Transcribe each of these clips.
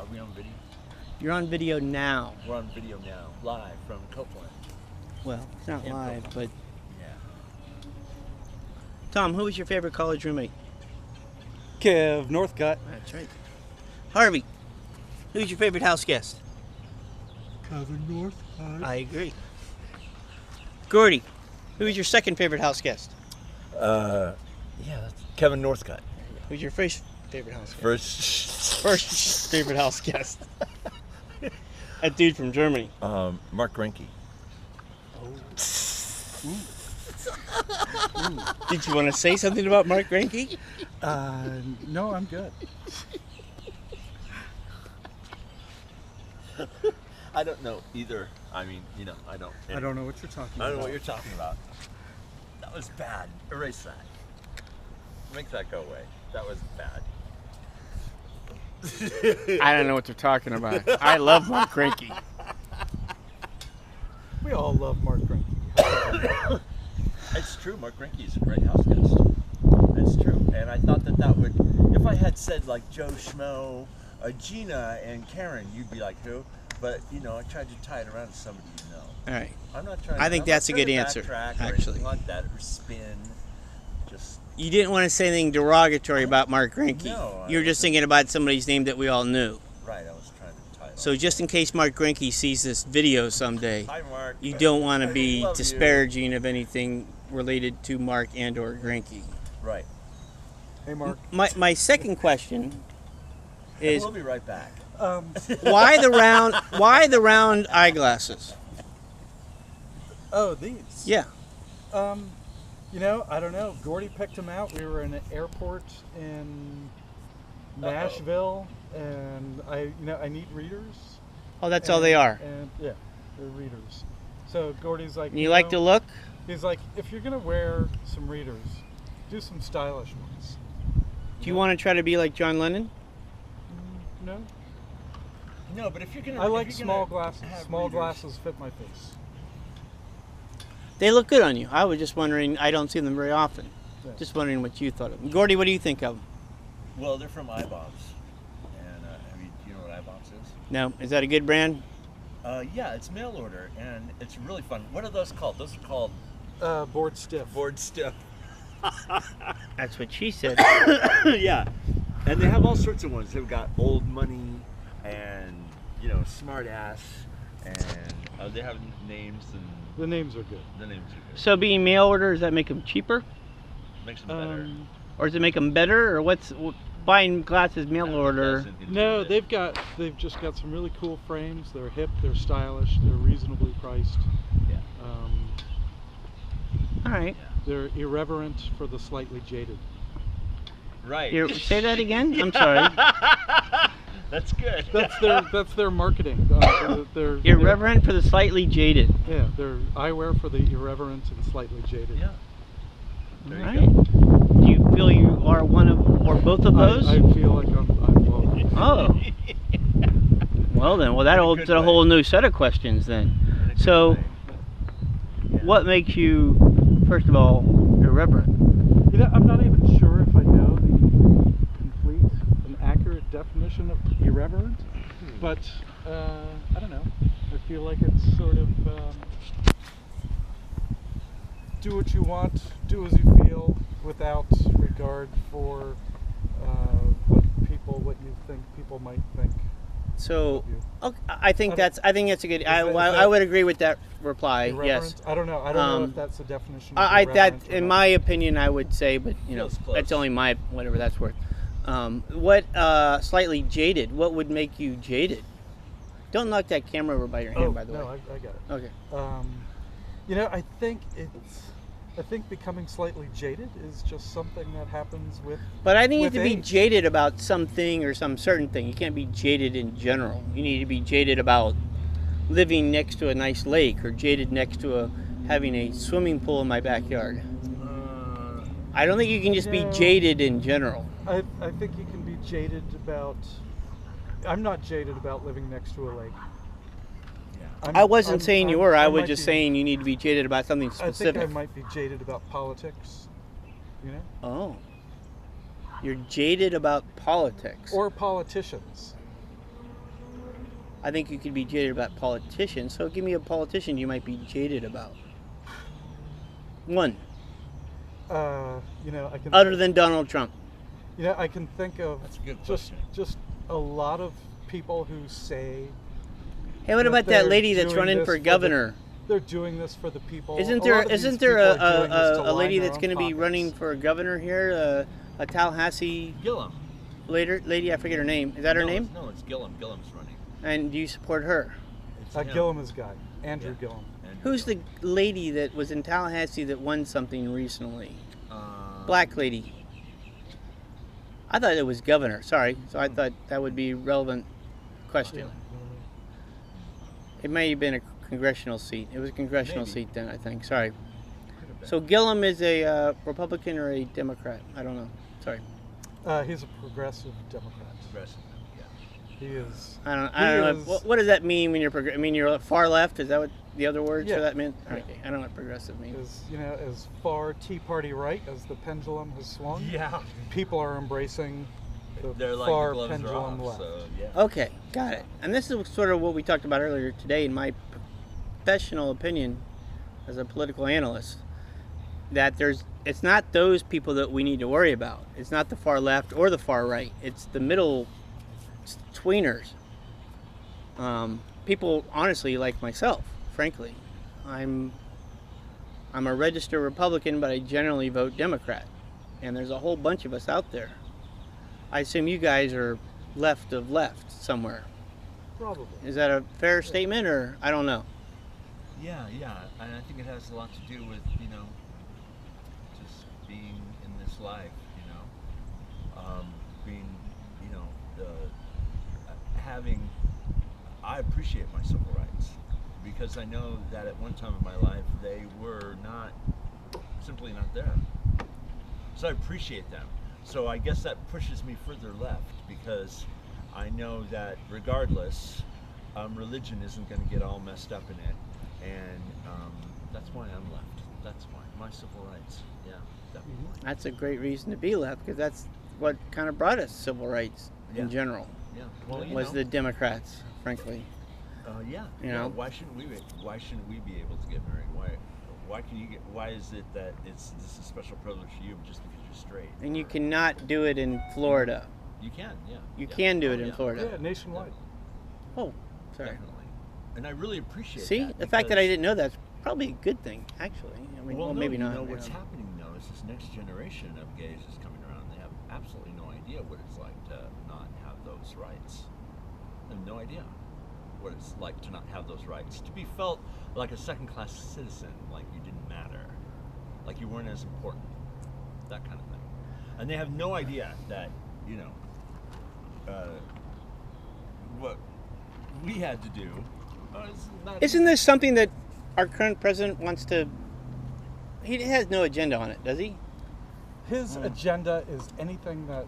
Are we on video? You're on video now. We're on video now, live from Copeland. Well, it's not live, but... Yeah. Tom, who was your favorite college roommate? Kev Northcutt. That's right. Harvey, who's your favorite house guest? Kevin Northcutt. I agree. Gordy, who's your second favorite house guest? Yeah, that's Kevin Northcutt. Who's your first favorite house guest? First favorite house guest. That dude from Germany. Mark Renke. Did you want to say something about Mark Renke? No, I'm good. I don't know either. I mean, I don't. I don't know what you're talking about. I don't know what you're talking about. That was bad. Erase that. Make that go away. That was bad. I don't know what they're talking about. I love Mark Renke. We all love Mark Renke. It's true. Mark Renke is a great house guest. It's true. And I thought that would, if I had said like Joe Schmo, Gina, and Karen, you'd be like, who? But, I tried to tie it around to somebody you know. All right. I'm not trying I think I'm that's not a good trying to answer, backtrack or actually. anything like that, or spin. Just. You didn't want to say anything derogatory about Mark Renke. No. You were just thinking about somebody's name that we all knew. Right, I was trying to tie it So just in case Mark Renke sees this video someday, Hi, Mark. you don't want to be Love you. disparaging of anything related to Mark and or Renke. Right. Hey, Mark. My second question is We'll be right back. why the round eyeglasses? Oh, these. Yeah. I don't know. Gordy picked them out. We were in an airport in Nashville, and I need readers. Oh, that's all they are. And yeah, they're readers. So Gordy's like, You like the look? He's like, if you're gonna wear some readers, do some stylish ones. Do you want to try to be like John Lennon? No. No, but if you're gonna, I like if you're small gonna glasses. have Small readers- glasses fit my face. They look good on you. I was just wondering. I don't see them very often. Yeah. Just wondering what you thought of them. Gordy, what do you think of them? Well, they're from iBombs, and do you know what iBombs is? No, is that a good brand? Yeah, it's mail order, and it's really fun. What are those called? Those are called Board stiff. board stiff. That's what she said. Yeah, and they have all sorts of ones. They've got old money, and smart ass, and they have names, and The names are good. the names are good. So being mail order, does that make them cheaper, Makes them better. or does it make them better, or what's buying glasses mail No, it order? doesn't No, intimidate. they've just got some really cool frames. They're hip, they're stylish, they're reasonably priced. Yeah. All right. They're irreverent for the slightly jaded. Right. Say that again. I'm sorry. That's good. That's their marketing. They're Irreverent for the slightly jaded. Yeah, they're eyewear for the irreverent and slightly jaded. Yeah. All There right. you go. Do you feel you are one of or both of those? I feel like I'm well. Oh. Well then, that In a opens good a whole way. new set of questions then. In a good So, way. Yeah. what makes you, first of all, irreverent? I'm not even sure if I know the complete and accurate definition of irreverent, but I don't know. I feel like it's sort of do what you want, do as you feel, without regard for what you think people might think. So, of you. okay, I think that's a good. Is I that would agree with that reply. Irreverent? Yes. I don't know. I don't know if that's the definition. Of That irreverent or in not. my opinion, I would say, but Feels close. that's only my whatever that's worth. Slightly jaded? What would make you jaded? Don't knock that camera over by your hand, by the no, way. I got it. Okay. I think becoming slightly jaded is just something that happens with. But I think you have with to be age. jaded about something or some certain thing. You can't be jaded in general. You need to be jaded about living next to a nice lake, or jaded next to having a swimming pool in my backyard. I don't think you can just be No. jaded in general. I think you can be jaded about. I'm not jaded about living next to a lake. I wasn't saying you were. I was might just be- saying you need to be jaded about something I think specific. I might be jaded about politics. Oh. You're jaded about politics. Or politicians. I think you could be jaded about politicians. So give me a politician you might be jaded about. One. You know, I can. Other than Donald Trump. You know, I can think of That's a good just question. a lot of people who say. Hey, what that about that they're lady that's doing running this for the- governor? They're doing this for the people. Isn't A there lot of these isn't there people are doing this to a lady line their that's own going to be pockets. running for governor here? A Tallahassee Gillum. lady, I forget her name. Is that her No, name? No, it's Gillum. Gillum's running. And do you support her? It's him. Gillum is guy. Andrew Yeah. Gillum. Andrew Who's the Gillum. lady that was in Tallahassee that won something recently? Uh, Black lady. I thought it was governor. Sorry. So I thought that would be a relevant question. It may have been a congressional seat. It was a congressional Maybe. seat then, I think. Sorry. Could have been. So Gillum is a Republican or a Democrat? I don't know. Sorry. He's a progressive Democrat. Progressive, yeah. He is. I don't He know. is- What does that mean when you're I mean, you're far left? Is that what the other words Yeah. for that meant? Yeah. Okay. I don't know what progressive means. Is, you know, as far Tea Party right as the pendulum has swung, Yeah. people are embracing the They're like far the gloves are pendulum off, left. so yeah. Okay, got it. And this is sort of what we talked about earlier today, in my professional opinion as a political analyst, that it's not those people that we need to worry about. It's not the far left or the far right. It's the middle tweeners. People, honestly, like myself, frankly. I'm a registered Republican, but I generally vote Democrat. And there's a whole bunch of us out there. I assume you guys are left of left somewhere. Probably. Is that a fair statement, or I don't know? Yeah, and I think it has a lot to do with, you know, just being in this life, you know, being, you know, having. I appreciate my civil rights because I know that at one time in my life they were simply not there. So I appreciate them. So I guess that pushes me further left because I know that regardless, religion isn't going to get all messed up in it. And that's why I'm left. That's why. My civil rights. Yeah, definitely. That's a great reason to be left, because that's what kind of brought us civil rights in Yeah. general, Yeah. Well, you was know, the Democrats, frankly. yeah. you Yeah, know? Why shouldn't we be able to get married? Why can you get? Why is it that this is a special privilege for you just because you're straight? And you Or- cannot do it in Florida. You can. Yeah. You yeah. can do Oh, it in yeah. Florida. Yeah, nationwide. Oh, sorry. Definitely. And I really appreciate See, that the fact that I because- didn't know that's probably a good thing, actually. I mean, well, no, maybe you not. know, you what's know. happening though is this next generation of gays is coming around. They have absolutely no idea what it's like to not have those rights. They have no idea what it's like to not have those rights. To be felt like a second-class citizen, like you didn't matter, like you weren't as important, that kind of thing. And they have no idea that, you know, what we had to do. Is not Isn't this something that our current president wants to? He has no agenda on it, does he? His agenda is anything that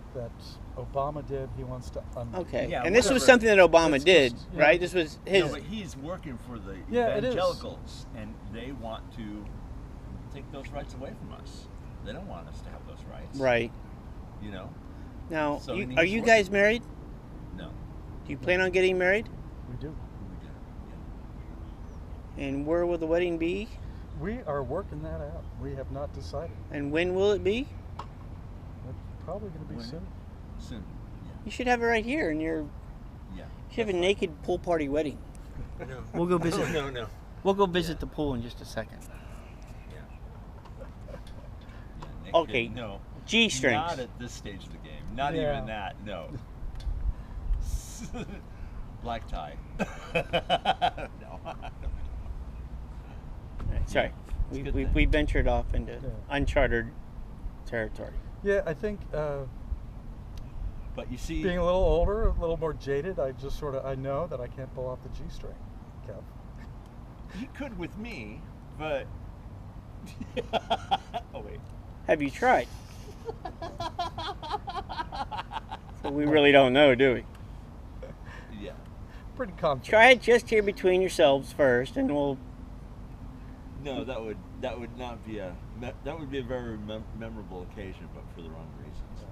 Obama did, he wants to undo. Okay. Yeah, And this was whatever. something that Obama It's did, just, yeah. right? This was his. No, but he's working for the Yeah, it is. evangelicals, and they want to take those rights away from us. They don't want us to have those rights. Right. You know? Now, So you, then are he's you working. guys married? No. Do you plan on getting married? We do. We do. And where will the wedding be? We are working that out. We have not decided. And when will it be? It's probably going to be When? soon. Yeah. Soon. You should have it right here, and you Yeah. should have a naked pool party wedding. Yeah. No. We'll go visit. No. We'll go visit Yeah. the pool in just a second. Yeah. Naked, Okay. No. G strings. Not at this stage of the game. Not Yeah. even that. No. Black tie. No. Sorry, It's a we, good we, thing. we ventured off into Yeah. uncharted territory. Yeah, I think But you see, being a little older, a little more jaded, I just I know that I can't pull off the G string, Kev. you could with me, but. Oh wait. Have you tried? So we really don't know, do we? Yeah. Pretty confident. Try it just here between yourselves first, and we'll. No, that would not be that would be a very memorable occasion, but for the wrong reasons.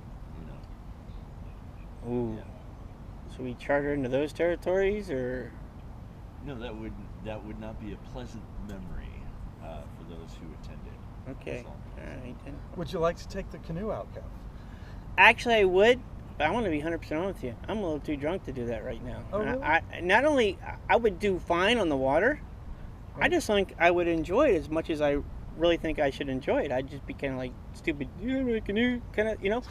You know. Ooh. Yeah. Should we charter into those territories, or? No, that would not be a pleasant memory for those who attended. Okay. So, All right then. Would you like to take the canoe out, Kev? Actually, I would, but I want to be 100% honest with you. I'm a little too drunk to do that right now. Oh, And really? I not only I would do fine on the water, I Right. just think I would enjoy it as much as I really think I should enjoy it. I'd just be kind of like stupid, yeah, my canoe, kind of, you know.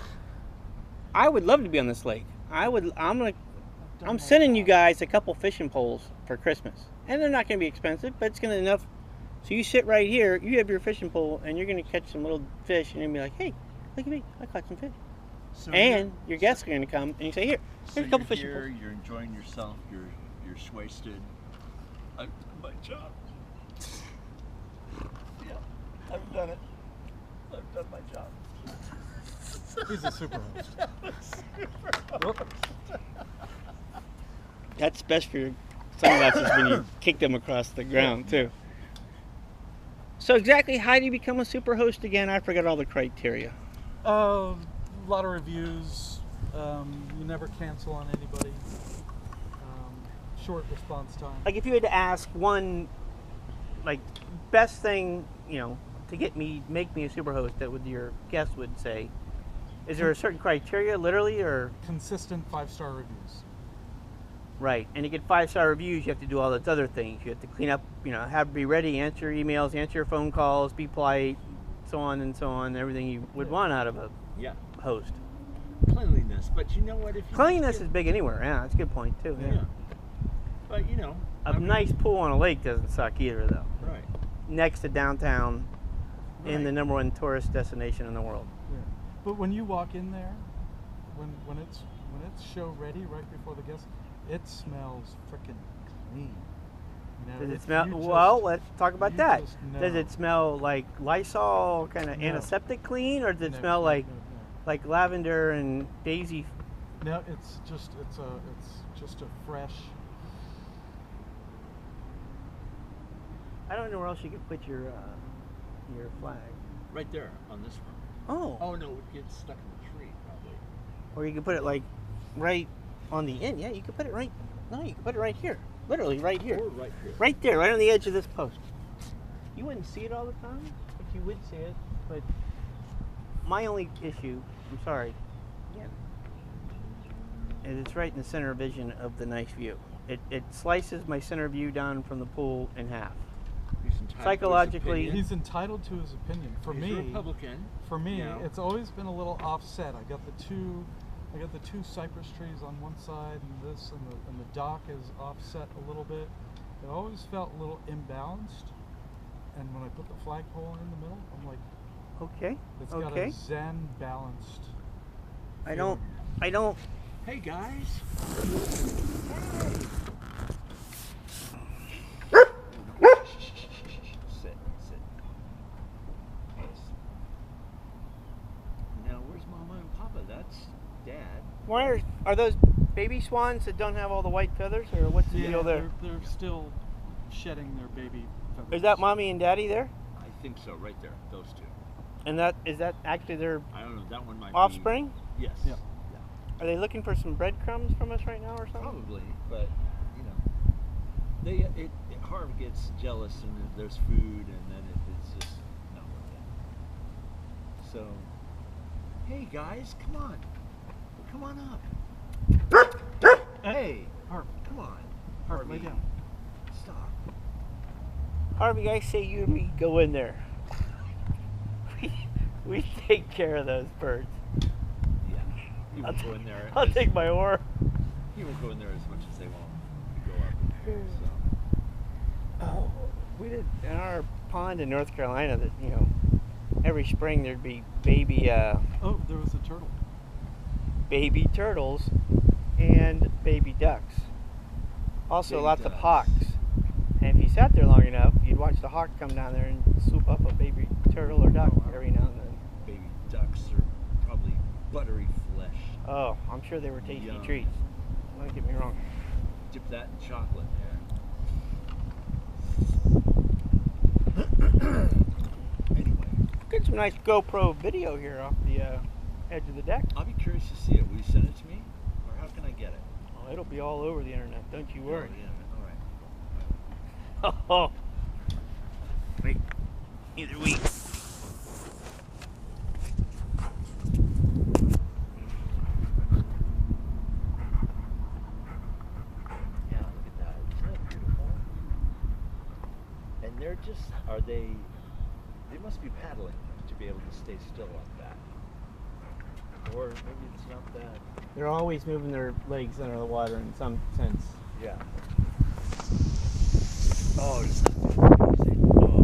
I would love to be on this lake. I'm sending you guys a couple fishing poles for Christmas, and they're not going to be expensive, but it's going to enough. So you sit right here, you have your fishing pole, and you're going to catch some little fish, and you're going to be like, hey, look at me, I caught some fish. so And your guests are going to come, and you say, here, so here's a couple you're fishing here, poles. you're enjoying yourself. You're swasted. I've done my job. Yeah, I've done it. I've done my job. He's a super host. Whoop. That's best for your sunglasses when you kick them across the ground, too. So exactly how do you become a super host again? I forgot all the criteria. A lot of reviews. You never cancel on anybody. Short response time. Like if you had to ask one, like, best thing, you know, to make me a super host that would your guest would say, is there a certain criteria, literally, or? Consistent 5-star reviews. Right, and to get 5-star reviews, you have to do all those other things. You have to clean up, you know, be ready, answer emails, answer your phone calls, be polite, so on, everything you would want out of a Yeah, host. cleanliness. But you know what? If you Cleanliness is big anywhere. Yeah, that's a good point too. Yeah. But you know, A nice pool on a lake doesn't suck either, though. Right. Next to downtown, in Right. the #1 tourist destination in the world. Yeah. But when you walk in there, when it's show ready right before the guests, it smells freaking clean. You know, Does it if smell? you Well, just- let's talk about you that. just Does know. it smell like Lysol, kind of No. antiseptic clean, or does it No, smell no, like no, like lavender and daisy? no. No, it's just a fresh. I don't know where else you could put your flag. Right there on this one. Oh, Oh no, it gets stuck in the tree probably. or you could put it like right on the end. Yeah, you could put it right. No, you could put it right here. Literally right here. Or right here. Right there, right on the edge of this post. You wouldn't see it all the time, but you would see it. But my only issue, I'm sorry, again, is it's right in the center vision of the nice view. It slices my center view down from the pool in half. He's entitled to his Psychologically- opinion. He's entitled to his opinion. For He's me, a Republican. For me, you know. it's always been a little offset. I got the two cypress trees on one side, and the dock is offset a little bit. It always felt a little imbalanced. And when I put the flagpole in the middle, I'm like, Okay. it's got Okay. a zen balanced. I don't. Hey guys. Sit. Yes. Now where's Mama and Papa? That's Dad. Why are those baby swans that don't have all the white feathers, or what's the deal there? They're still shedding their baby feathers. Is that mommy and daddy there? I think so. Right there. Those two. And is that actually their I don't know. That one might offspring? be. Yes. Yeah. Are they looking for some breadcrumbs from us right now or something? Probably, but you know, Harv gets jealous and there's food, and then it's just not worth it. So, hey guys, come on up. Hey, Harv, come on, Harv, lay Harvey. down. Stop. Harvey, I say you and me go in there. We take care of those birds. Yeah, you won't go in there. I'll take my oar. You won't go in there as much as they won't go up. So. Oh, we did in our pond in North Carolina that, you know, every spring there'd be baby Oh, there was a turtle. baby turtles and baby ducks. Also Baby lots of ducks. hawks. And if you sat there long enough, you'd watch the hawk come down there and swoop up a baby turtle or duck every now and then. Baby ducks are probably buttery flesh. Oh, I'm sure they were tasty Yum. treats. Don't get me wrong. Dip that in chocolate. Anyway, Get some nice GoPro video here off the edge of the deck. I'll be curious to see it. Will you send it to me? Or how can I get it? Well, it'll be all over the internet. Don't you worry. All right. Oh, wait. Either we. Yeah, look at that. Isn't that beautiful? And they're just, they must be paddling to be able to stay still like that. Or maybe it's not that. They're always moving their legs under the water in some sense. Yeah. Oh, it's amazing. Oh.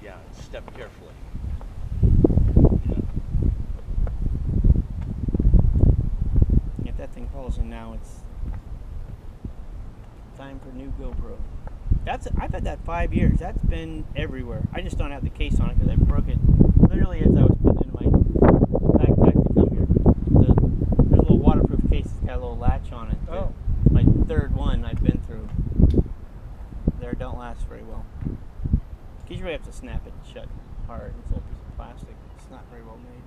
Yeah, step carefully. If that thing falls in now, it's time for new GoPro. I've had that 5 years. That's been everywhere. I just don't have the case on it because I broke it literally as I was putting it in my backpack to come here. There's a little waterproof case that's got a little latch on it. Oh. My third one I've been through. They don't last very well. Because you really have to snap it shut hard. It's a little piece of plastic. It's not very well made.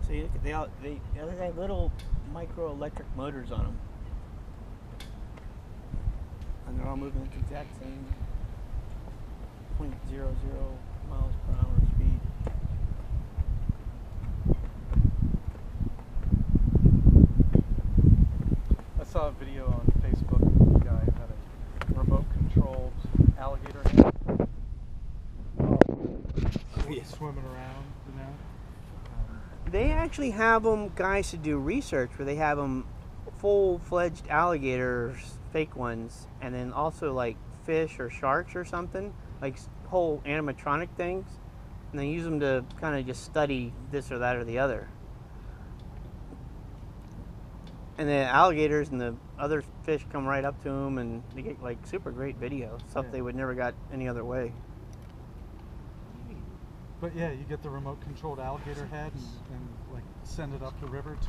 So you look at they have little micro electric motors on them. And they're all moving at the exact same 0.00 miles per hour speed. I saw a video on Facebook of a guy who had a remote controlled alligator head. Swimming around, you know. They actually have them guys to do research where they have them full-fledged alligators, fake ones, and then also like fish or sharks or something, like whole animatronic things, and they use them to kind of just study this or that or the other. And the alligators and the other fish come right up to them, and they get like super great video, stuff they would never got any other way. But yeah, you get the remote controlled alligator head and like send it up the river to